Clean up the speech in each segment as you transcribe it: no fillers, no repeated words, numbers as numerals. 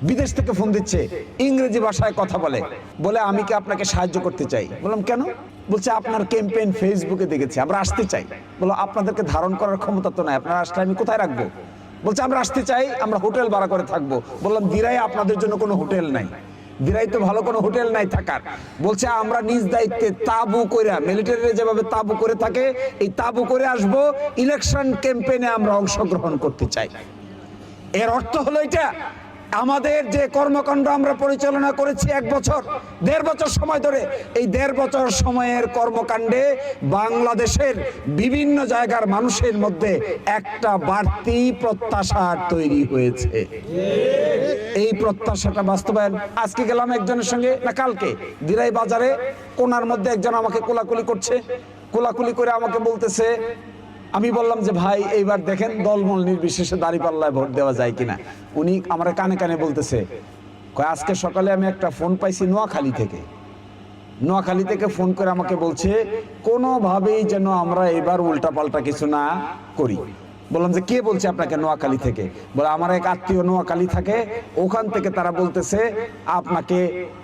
বিদেশ থেকে ফোন দিচ্ছে, ইংরেজি ভাষায় কথা বলে, বলে আমি কি আপনাকে সাহায্য করতে চাই। বললাম কেন? বলছে আপনার ক্যাম্পেইন ফেসবুকে দেখেছি, আমরা আসতে চাই। বলো আপনাদেরকে ধারণ করার ক্ষমতা তো নাই, আপনারা আসলে আমি কোথায় রাখবো? বলছে আমরা আসতে চাই, আমরা হোটেল ভাড়া করে থাকবো। বললাম দিরাই আপনাদের জন্য কোনো হোটেল নাই, দিরাই তো ভালো কোনো হোটেল নাই থাকার। বলছে আমরা নিজ দায়িত্বে তাবু করে, মিলিটারিরা যেভাবে তাবু করে থাকে এই তাবু করে আসবো, ইলেকশন ক্যাম্পেইনে আমরা অংশগ্রহণ করতে চাই। এর অর্থ হলো এটা, আমাদের যে কর্মকাণ্ড আমরা পরিচালনা করেছি 1 বছর 1.5 বছর সময় ধরে, এই 1.5 বছর সময়ের কর্মকাণ্ডে বাংলাদেশের বিভিন্ন জায়গার মানুষের মধ্যে একটা বাড়তি প্রত্যাশা তৈরি হয়েছে। এই প্রত্যাশাটা বাস্তবায়ন, আজকে গেলাম একজনের সঙ্গে, না কালকে, দিরাই বাজারে কোনার মধ্যে একজন আমাকে কোলাকুলি করছে, কোলাকুলি করে আমাকে বলতেছে, আমি বললাম যে ভাই এইবার দেখেন দলমল নির্বিশেষে দাঁড়িপাল্লায় ভোট দেওয়া যায় কিনা। উনি আমার কানে কানে বলতেছে, আজকে সকালে আমি একটা ফোন পাইছি নোয়াখালী থেকে ফোন করে আমাকে বলছে কোনোভাবেই যেন আমরা এবার উল্টাপাল্টা কিছু না করি। বললাম যে কে বলছে আপনাকে নোয়াখালী থেকে? বলে আমার এক আত্মীয় নোয়াখালী থাকে, ওখান থেকে তারা বলতেছে আপনাকে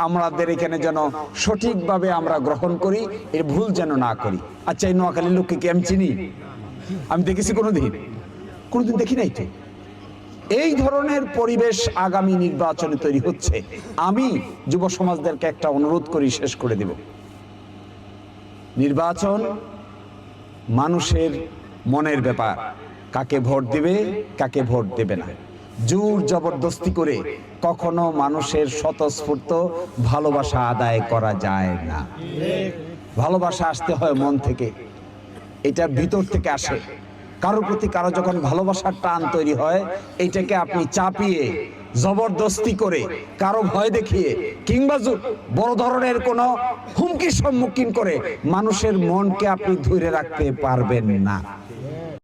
আমাদের এখানে যেন সঠিকভাবে আমরা গ্রহণ করি, এর ভুল যেন না করি। আচ্ছা এই নোয়াখালীর লোককে কি আমি চিনি? আমি দেখেছি কোনোদিন দেখি নাই তো। এই ধরনের পরিবেশ আগামী নির্বাচনে তৈরি হচ্ছে। আমি যুব সমাজদেরকে একটা অনুরোধ করি, শেষ করে দেব। নির্বাচন মানুষের মনের ব্যাপার, কাকে ভোট দিবে কাকে ভোট দেবে না। জোর জবরদস্তি করে কখনো মানুষের স্বতঃস্ফূর্ত ভালোবাসা আদায় করা যায় না। ভালোবাসা আসতে হয় মন থেকে, এটা ভিতর থেকে আসে। কারোর প্রতি কারো যখন ভালোবাসার টান তৈরি হয়, এইটাকে আপনি চাপিয়ে জবরদস্তি করে কারো ভয় দেখিয়ে কিংবা বড় ধরনের কোনো হুমকির সম্মুখীন করে মানুষের মনকে আপনি ধরে রাখতে পারবেন না।